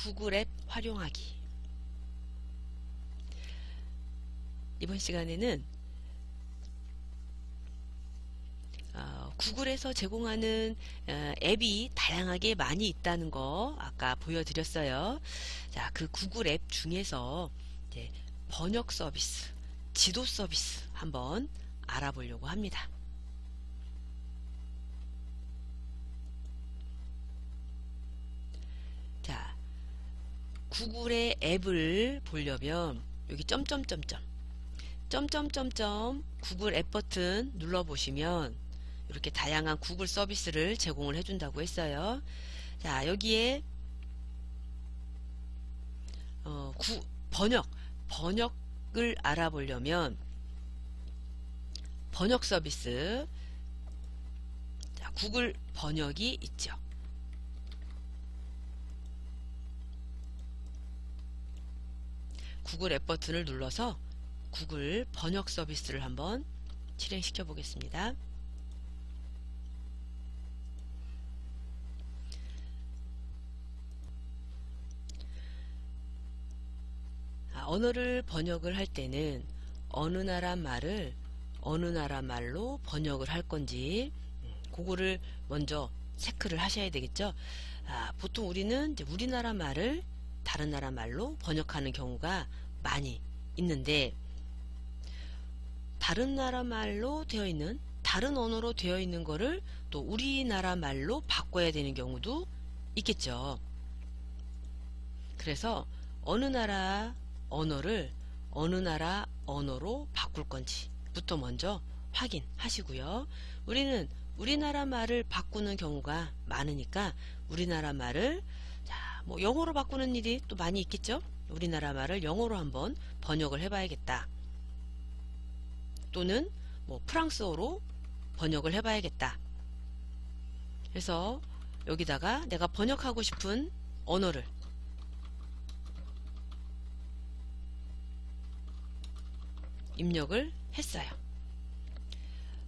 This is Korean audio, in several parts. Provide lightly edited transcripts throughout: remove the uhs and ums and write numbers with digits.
구글 앱 활용하기. 이번 시간에는 구글에서 제공하는 앱이 다양하게 많이 있다는 거 아까 보여드렸어요. 자, 그 구글 앱 중에서 이제 번역 서비스, 지도 서비스 한번 알아보려고 합니다. 자, 구글의 앱을 보려면 여기 점점점점 구글 앱 버튼 눌러보시면 이렇게 다양한 구글 서비스를 제공을 해준다고 했어요. 자, 여기에 번역을 알아보려면 번역 서비스, 자, 구글 번역이 있죠. 구글 앱 버튼을 눌러서 구글 번역 서비스를 한번 실행시켜 보겠습니다. 언어를 번역을 할 때는 어느 나라 말을 어느 나라 말로 번역을 할 건지 그거를 먼저 체크를 하셔야 되겠죠. 보통 우리는 이제 우리나라 말을 다른 나라 말로 번역하는 경우가 많이 있는데, 다른 나라 말로 되어 있는, 다른 언어로 되어 있는 거를 또 우리나라 말로 바꿔야 되는 경우도 있겠죠. 그래서 어느 나라 언어를 어느 나라 언어로 바꿀 건지부터 먼저 확인하시고요. 우리는 우리나라 말을 바꾸는 경우가 많으니까 우리나라 말을 뭐 영어로 바꾸는 일이 또 많이 있겠죠. 우리나라 말을 영어로 한번 번역을 해봐야겠다. 또는 뭐 프랑스어로 번역을 해봐야겠다. 그래서 여기다가 내가 번역하고 싶은 언어를 입력을 했어요.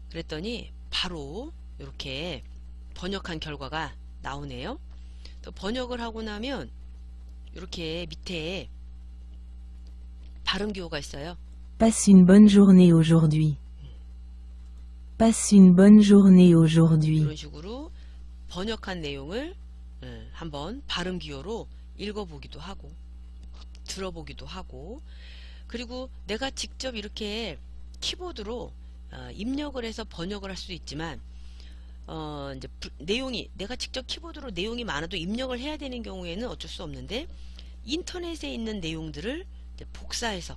그랬더니 바로 이렇게 번역한 결과가 나오네요. 또 번역을 하고 나면 이렇게 밑에 발음 기호가 있어요. Passe une bonne journée aujourd'hui. Passe une bonne journée aujourd'hui. 이런 식으로 번역한 내용을 한번 발음 기호로 읽어보기도 하고 들어보기도 하고, 그리고 내가 직접 이렇게 키보드로 입력을 해서 번역을 할 수도 있지만 이제 내용이 내가 직접 키보드로 내용이 많아도 입력을 해야 되는 경우에는 어쩔 수 없는데, 인터넷에 있는 내용들을 이제 복사해서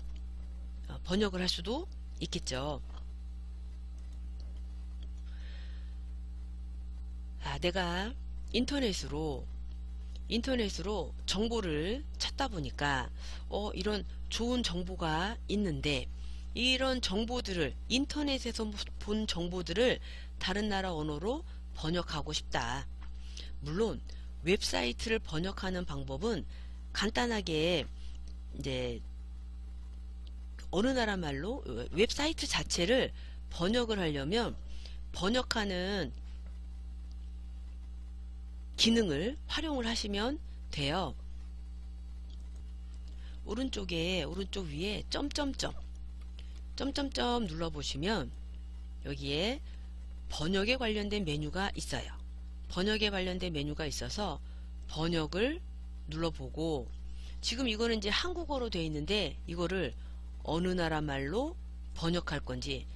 번역을 할 수도 있겠죠. 내가 인터넷으로 정보를 찾다 보니까 이런 좋은 정보가 있는데, 이런 정보들을 인터넷에서 본 정보들을 다른 나라 언어로 번역하고 싶다. 물론 웹사이트를 번역하는 방법은 간단하게 이제 어느 나라 말로 웹사이트 자체를 번역을 하려면 번역하는 기능을 활용을 하시면 돼요. 오른쪽 위에 점점점 눌러보시면 여기에 번역에 관련된 메뉴가 있어요. 번역에 관련된 메뉴가 있어서 번역을 눌러보고, 지금 이거는 이제 한국어로 되어 있는데 이거를 어느 나라 말로 번역할 건지,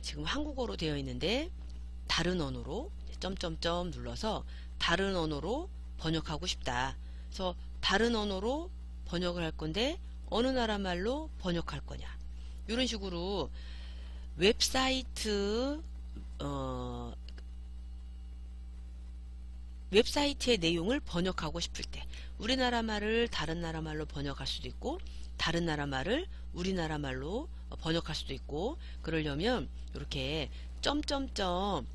지금 한국어로 되어 있는데 다른 언어로 점점점 눌러서 다른 언어로 번역하고 싶다. 그래서 다른 언어로 번역을 할 건데 어느 나라 말로 번역할 거냐, 이런 식으로 웹사이트의 내용을 번역하고 싶을 때 우리나라 말을 다른 나라 말로 번역할 수도 있고, 다른 나라 말을 우리나라 말로 번역할 수도 있고, 그러려면 이렇게 점점점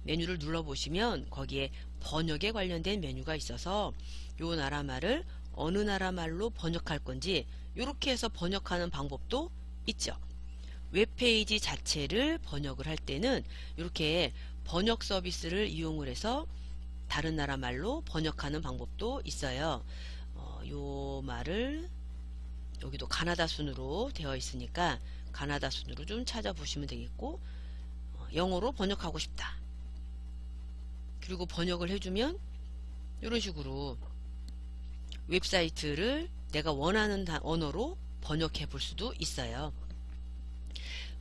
메뉴를 눌러보시면 거기에 번역에 관련된 메뉴가 있어서 요 나라 말을 어느 나라 말로 번역할 건지 이렇게 해서 번역하는 방법도 있죠. 웹페이지 자체를 번역을 할 때는 이렇게 번역 서비스를 이용을 해서 다른 나라 말로 번역하는 방법도 있어요. 요 말을 여기도 가나다 순으로 되어 있으니까 가나다 순으로 좀 찾아보시면 되겠고, 영어로 번역하고 싶다. 그리고 번역을 해주면 이런 식으로 웹사이트를 내가 원하는 언어로 번역해 볼 수도 있어요.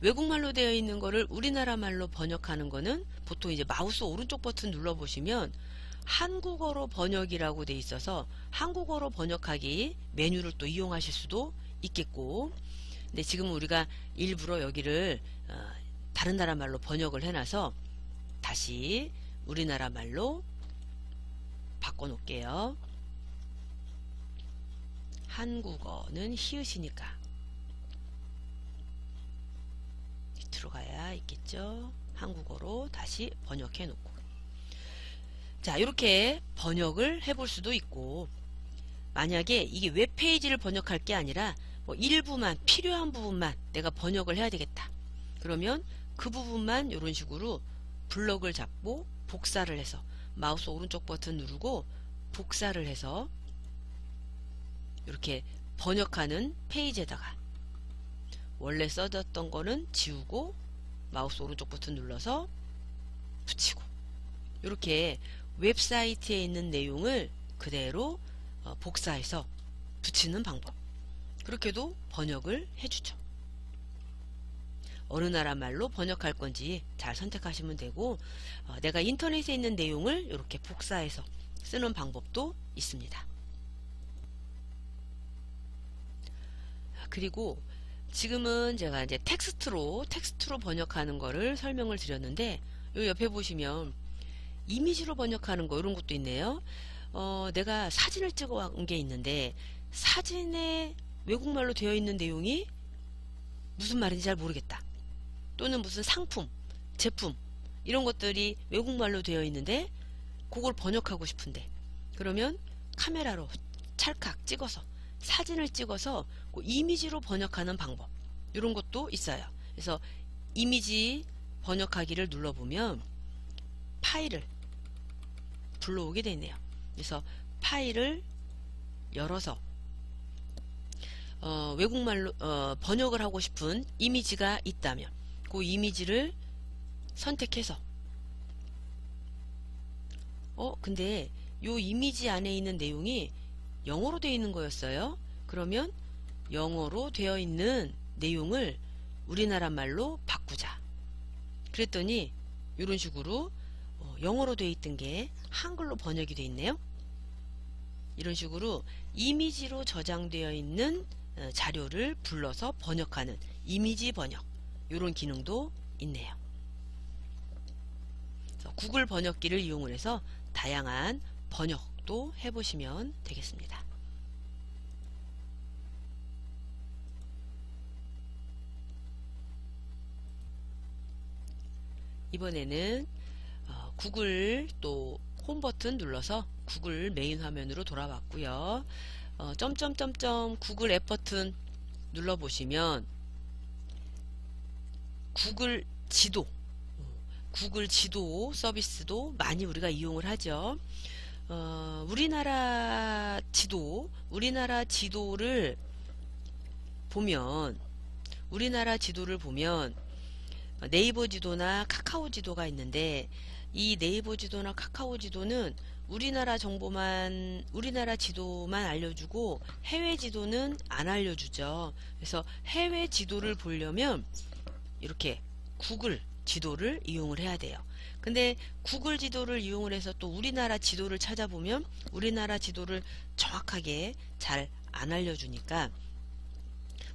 외국말로 되어 있는 거를 우리나라 말로 번역하는 거는 보통 이제 마우스 오른쪽 버튼 눌러 보시면 한국어로 번역이라고 돼 있어서 한국어로 번역하기 메뉴를 또 이용하실 수도 있겠고, 근데 지금 우리가 일부러 여기를 다른 나라 말로 번역을 해놔서 다시 우리나라 말로 바꿔 놓을게요. 한국어는 히읗이니까 들어가야 있겠죠. 한국어로 다시 번역해 놓고, 자, 이렇게 번역을 해볼 수도 있고, 만약에 이게 웹페이지를 번역할 게 아니라 뭐 일부만, 필요한 부분만 내가 번역을 해야 되겠다. 그러면 그 부분만 이런 식으로 블럭을 잡고 복사를 해서 마우스 오른쪽 버튼 누르고 복사를 해서 이렇게 번역하는 페이지에다가 원래 써졌던 거는 지우고 마우스 오른쪽 버튼 눌러서 붙이고, 이렇게 웹사이트에 있는 내용을 그대로 복사해서 붙이는 방법, 그렇게도 번역을 해주죠. 어느 나라 말로 번역할 건지 잘 선택하시면 되고, 내가 인터넷에 있는 내용을 이렇게 복사해서 쓰는 방법도 있습니다. 그리고 지금은 제가 이제 텍스트로 번역하는 거를 설명을 드렸는데, 요 옆에 보시면 이미지로 번역하는 거 이런 것도 있네요. 내가 사진을 찍어 온 게 있는데 사진에 외국말로 되어 있는 내용이 무슨 말인지 잘 모르겠다. 또는 무슨 상품, 제품 이런 것들이 외국말로 되어 있는데 그걸 번역하고 싶은데, 그러면 카메라로 찰칵 찍어서 사진을 찍어서 그 이미지로 번역하는 방법, 이런 것도 있어요. 그래서 이미지 번역하기를 눌러보면 파일을 불러오게 되어 있네요. 그래서 파일을 열어서 외국말로 번역을 하고 싶은 이미지가 있다면 그 이미지를 선택해서 근데 요 이미지 안에 있는 내용이 영어로 되어 있는 거였어요. 그러면 영어로 되어 있는 내용을 우리나라 말로 바꾸자. 그랬더니 이런 식으로 영어로 되어 있던 게 한글로 번역이 되어 있네요. 이런 식으로 이미지로 저장되어 있는 자료를 불러서 번역하는 이미지 번역, 이런 기능도 있네요. 그래서 구글 번역기를 이용을 해서 다양한 번역도 해보시면 되겠습니다. 이번에는 구글 또 홈 버튼 눌러서 구글 메인 화면으로 돌아왔고요. 점점점점 구글 앱 버튼 눌러보시면 구글 지도 서비스도 많이 우리가 이용을 하죠. 우리나라 지도를 보면 네이버 지도나 카카오 지도가 있는데, 이 네이버 지도나 카카오 지도는 우리나라 지도만 알려주고 해외 지도는 안 알려주죠. 그래서 해외 지도를 보려면 이렇게 구글 지도를 이용을 해야 돼요. 근데 구글 지도를 이용을 해서 또 우리나라 지도를 찾아보면 우리나라 지도를 정확하게 잘 안 알려주니까,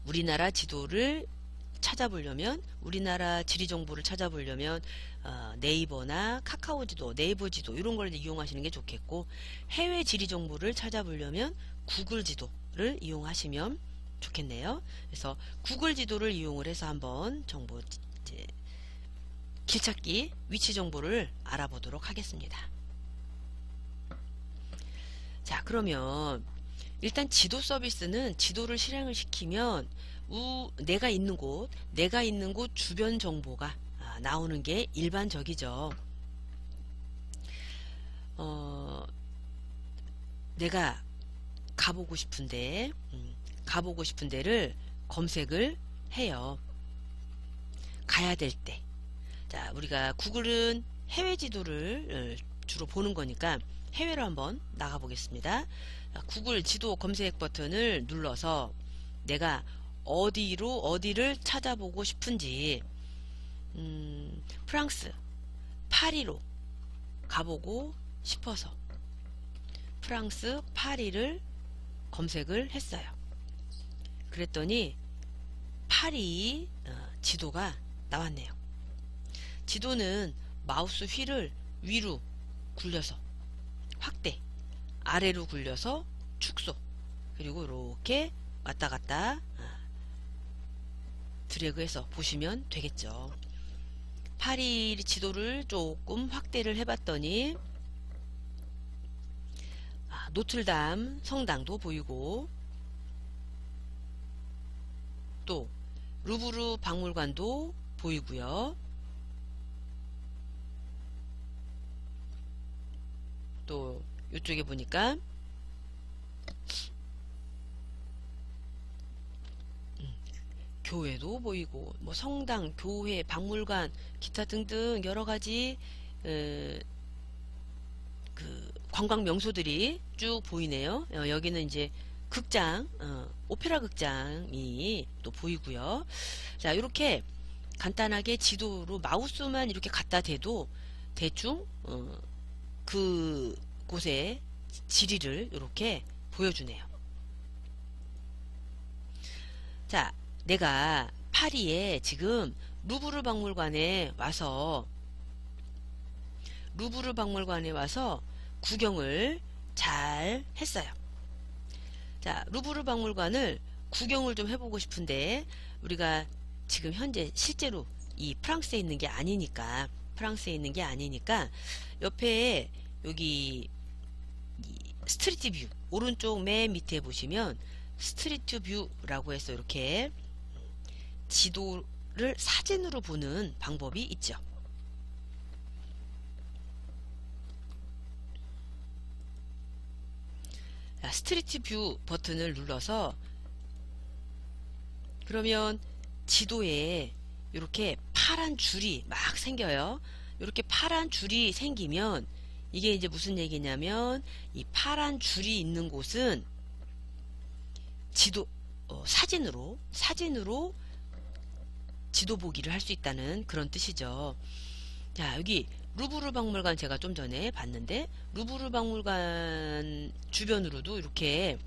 우리나라 지도를 찾아보려면, 우리나라 지리 정보를 찾아보려면 네이버나 카카오 지도, 네이버 지도 이런 걸 이용하시는 게 좋겠고, 해외 지리 정보를 찾아보려면 구글 지도를 이용하시면 좋겠네요. 그래서 구글 지도를 이용을 해서 한번 정보 길찾기 위치 정보를 알아보도록 하겠습니다. 자, 그러면 일단 지도 서비스는 지도를 실행을 시키면 내가 있는 곳 주변 정보가 나오는 게 일반적이죠. 내가 가보고 싶은데, 가보고 싶은 데를 검색을 해요. 가야 될 때. 자, 우리가 구글은 해외 지도를 주로 보는 거니까 해외로 한번 나가 보겠습니다. 구글 지도 검색 버튼을 눌러서 내가 어디를 찾아보고 싶은지, 프랑스 파리로 가보고 싶어서 프랑스 파리를 검색을 했어요. 그랬더니 파리 지도가 나왔네요. 지도는 마우스 휠을 위로 굴려서 확대, 아래로 굴려서 축소, 그리고 이렇게 왔다 갔다 드래그해서 보시면 되겠죠. 파리 지도를 조금 확대를 해봤더니 노틀담 성당도 보이고, 또 루브르 박물관도 보이고요. 또 이쪽에 보니까 교회도 보이고, 뭐 성당, 교회, 박물관, 기타 등등 여러가지 그 관광 명소들이 쭉 보이네요. 여기는 이제 극장, 오페라 극장이 또 보이고요. 자, 이렇게 간단하게 지도로 마우스만 이렇게 갖다 대도 대충 그 곳의 지리를 이렇게 보여주네요. 자, 내가 파리에 지금 루브르 박물관에 와서 구경을 잘 했어요. 자, 루브르 박물관을 구경을 좀 해보고 싶은데, 우리가 지금 현재 실제로 이 프랑스에 있는 게 아니니까, 옆에 여기 스트리트 뷰 오른쪽 맨 밑에 보시면 스트리트 뷰라고 해서 이렇게 지도를 사진으로 보는 방법이 있죠. 스트리트 뷰 버튼을 눌러서, 그러면 지도에 이렇게 파란 줄이 막 생겨요. 이렇게 파란 줄이 생기면 이게 이제 무슨 얘기냐면, 이 파란 줄이 있는 곳은 사진으로 지도 보기를 할 수 있다는 그런 뜻이죠. 자, 여기 루브르 박물관 제가 좀 전에 봤는데, 루브르 박물관 주변으로도 이렇게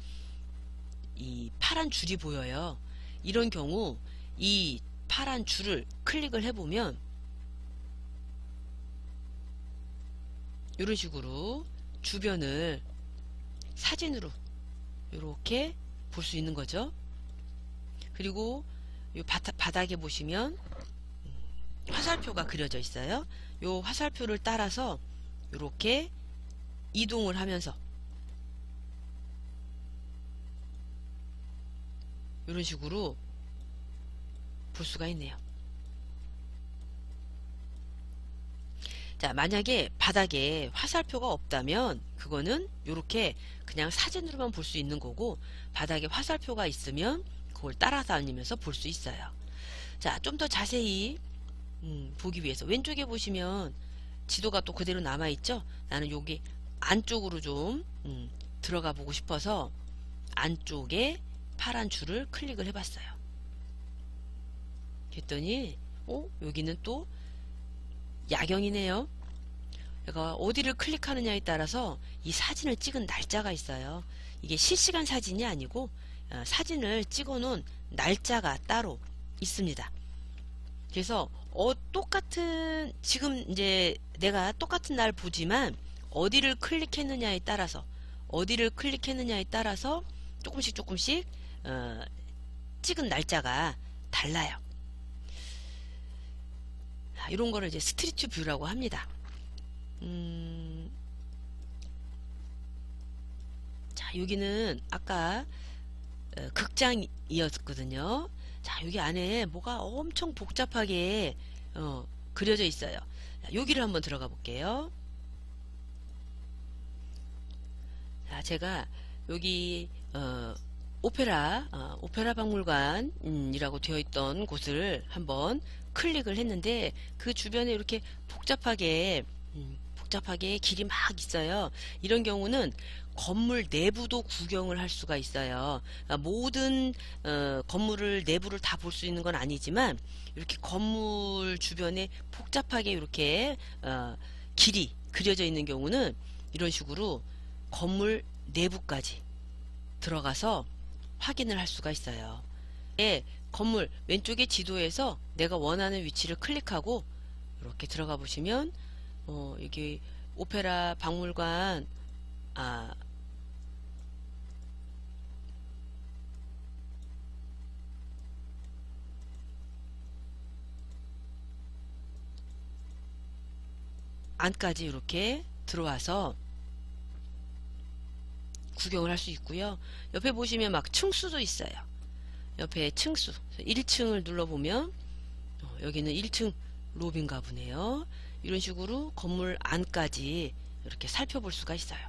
이 파란 줄이 보여요. 이런 경우 이 파란 줄을 클릭을 해보면 이런 식으로 주변을 사진으로 이렇게 볼 수 있는 거죠. 그리고 이 바닥에 보시면 화살표가 그려져 있어요. 이 화살표를 따라서 이렇게 이동을 하면서 이런 식으로 볼 수가 있네요. 자, 만약에 바닥에 화살표가 없다면 그거는 이렇게 그냥 사진으로만 볼 수 있는 거고, 바닥에 화살표가 있으면 그걸 따라다니면서 볼 수 있어요. 자, 좀 더 자세히 보기 위해서 왼쪽에 보시면 지도가 또 그대로 남아있죠. 나는 여기 안쪽으로 좀 들어가 보고 싶어서 안쪽에 파란 줄을 클릭을 해봤어요. 그랬더니 여기는 또 야경이네요. 내가 어디를 클릭하느냐에 따라서 이 사진을 찍은 날짜가 있어요. 이게 실시간 사진이 아니고 사진을 찍어 놓은 날짜가 따로 있습니다. 그래서 똑같은, 지금 이제 내가 똑같은 날 보지만 어디를 클릭했느냐에 따라서 조금씩 찍은 날짜가 달라요. 이런 거를 이제 스트리트 뷰라고 합니다. 자, 여기는 아까 극장이었거든요. 자, 여기 안에 뭐가 엄청 복잡하게 그려져 있어요. 여기를 한번 들어가 볼게요. 제가 여기 오페라 박물관이라고 되어 있던 곳을 한번 클릭을 했는데 그 주변에 이렇게 복잡하게 길이 막 있어요. 이런 경우는 건물 내부도 구경을 할 수가 있어요. 모든 건물을 내부를 다 볼 수 있는 건 아니지만 이렇게 건물 주변에 복잡하게 이렇게 길이 그려져 있는 경우는 이런 식으로 건물 내부까지 들어가서 확인을 할 수가 있어요. 건물 왼쪽의 지도에서 내가 원하는 위치를 클릭하고 이렇게 들어가 보시면 여기 오페라 박물관 안까지 이렇게 들어와서 구경을 할 수 있고요. 옆에 보시면 막 층수도 있어요. 옆에 층수 1층을 눌러보면 여기는 1층 로비인가 보네요. 이런 식으로 건물 안까지 이렇게 살펴볼 수가 있어요.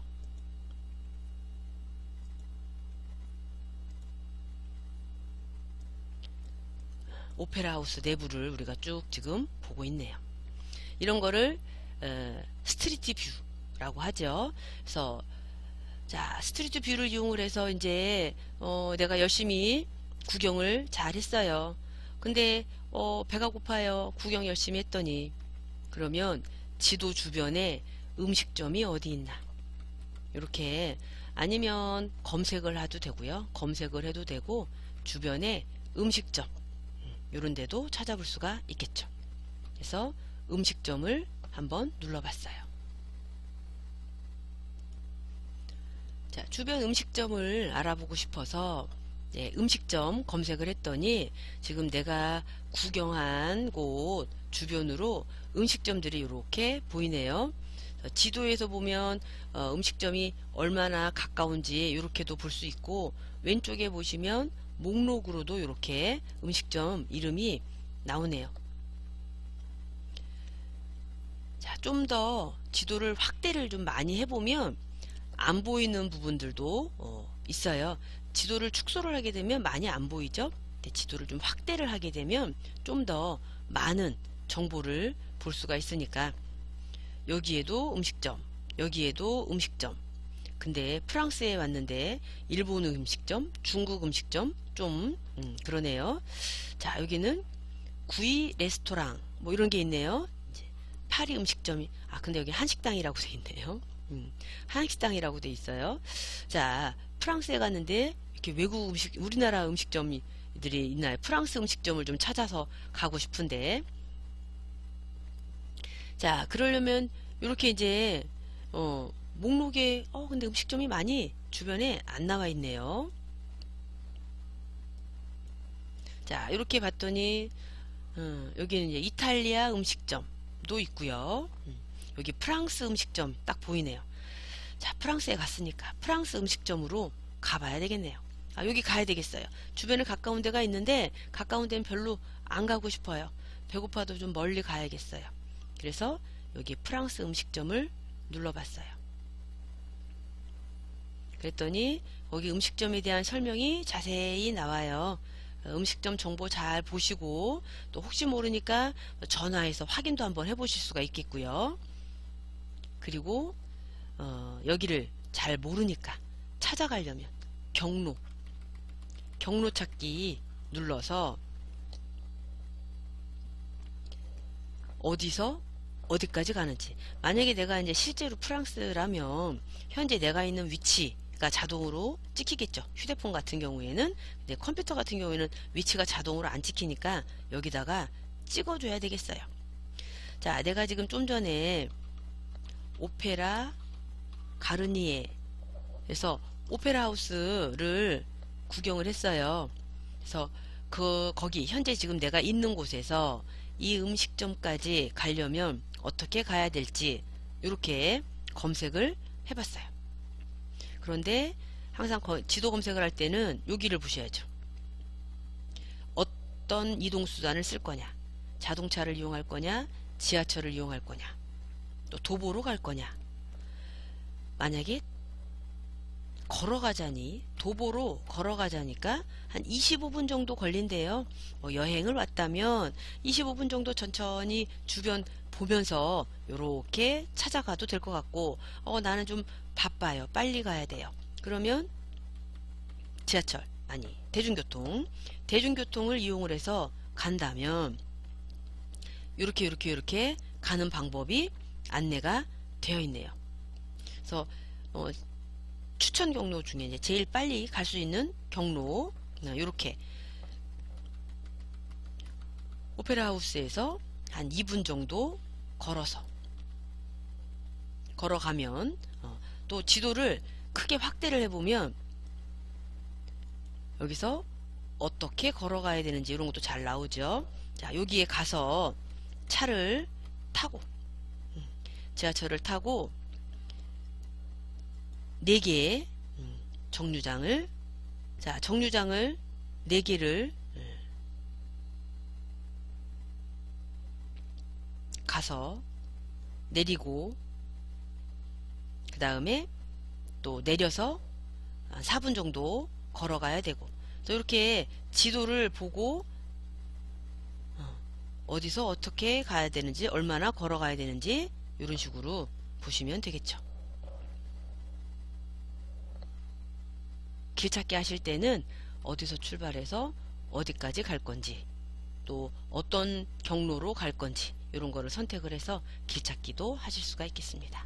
오페라 하우스 내부를 우리가 쭉 지금 보고 있네요. 이런 거를 스트리트 뷰라고 하죠. 그래서 자, 스트리트 뷰를 이용을 해서 이제 내가 열심히 구경을 잘 했어요. 근데 배가 고파요. 구경 열심히 했더니 그러면 지도 주변에 음식점이 어디 있나 이렇게 아니면 검색을 해도 되고요. 검색을 해도 되고 주변에 음식점 이런 데도 찾아볼 수가 있겠죠. 그래서 음식점을 한번 눌러봤어요. 자, 주변 음식점을 알아보고 싶어서 음식점 검색을 했더니 지금 내가 구경한 곳 주변으로 음식점들이 이렇게 보이네요. 지도에서 보면 음식점이 얼마나 가까운지 이렇게도 볼 수 있고 왼쪽에 보시면 목록으로도 이렇게 음식점 이름이 나오네요. 자, 좀 더 지도를 확대를 좀 많이 해보면 안 보이는 부분들도 있어요. 지도를 축소를 하게 되면 많이 안 보이죠. 지도를 좀 확대를 하게 되면 좀 더 많은 정보를 볼 수가 있으니까 여기에도 음식점, 여기에도 음식점. 근데 프랑스에 왔는데 일본 음식점, 중국 음식점 좀 그러네요. 자, 여기는 구이 레스토랑 뭐 이런 게 있네요. 이제 파리 음식점이 근데 여기 한식당이라고 돼 있네요. 한식당이라고 돼 있어요. 자, 프랑스에 갔는데 이렇게 외국 음식, 우리나라 음식점들이 있나요? 프랑스 음식점을 좀 찾아서 가고 싶은데, 자, 그러려면 이렇게 이제 목록에 근데 음식점이 많이 주변에 안 나와 있네요. 자, 이렇게 봤더니 여기는 이제 이탈리아 음식점도 있고요. 여기 프랑스 음식점 딱 보이네요. 자, 프랑스에 갔으니까 프랑스 음식점으로 가봐야 되겠네요. 여기 가야 되겠어요. 주변에 가까운 데가 있는데 가까운 데는 별로 안 가고 싶어요. 배고파도 좀 멀리 가야겠어요. 그래서 여기 프랑스 음식점을 눌러봤어요. 그랬더니 거기 음식점에 대한 설명이 자세히 나와요. 음식점 정보 잘 보시고 또 혹시 모르니까 전화해서 확인도 한번 해보실 수가 있겠고요. 그리고 여기를 잘 모르니까 찾아가려면 경로 찾기 눌러서 어디서 어디까지 가는지, 만약에 내가 이제 실제로 프랑스라면 현재 내가 있는 위치가 자동으로 찍히겠죠. 휴대폰 같은 경우에는. 근데 컴퓨터 같은 경우에는 위치가 자동으로 안 찍히니까 여기다가 찍어줘야 되겠어요. 자, 내가 지금 좀 전에 오페라 가르니에에서 오페라 하우스를 구경을 했어요. 그래서 거기 현재 지금 내가 있는 곳에서 이 음식점까지 가려면 어떻게 가야 될지 이렇게 검색을 해봤어요. 그런데 항상 지도 검색을 할 때는 여기를 보셔야죠. 어떤 이동수단을 쓸 거냐, 자동차를 이용할 거냐, 지하철을 이용할 거냐, 또 도보로 갈 거냐. 만약에 걸어가자니, 도보로 걸어가자니까 한 25분 정도 걸린대요. 여행을 왔다면 25분 정도 천천히 주변 보면서 요렇게 찾아가도 될 것 같고, 나는 좀 바빠요. 빨리 가야 돼요. 그러면 지하철, 아니 대중교통을 이용을 해서 간다면 요렇게 가는 방법이 안내가 되어 있네요. 그래서 추천 경로 중에 이제 제일 빨리 갈 수 있는 경로, 요렇게 오페라 하우스에서 한 2분 정도 걸어가면, 또 지도를 크게 확대를 해보면 여기서 어떻게 걸어가야 되는지 이런 것도 잘 나오죠. 자, 여기에 가서 차를 타고, 지하철을 타고 4개의 정류장을, 자, 정류장을 4개를 가서 내리고, 그 다음에 또 내려서 4분 정도 걸어가야 되고, 이렇게 지도를 보고 어디서 어떻게 가야 되는지, 얼마나 걸어가야 되는지 이런 식으로 보시면 되겠죠. 길 찾기 하실 때는 어디서 출발해서 어디까지 갈 건지, 또 어떤 경로로 갈 건지 이런 거를 선택을 해서 길 찾기도 하실 수가 있겠습니다.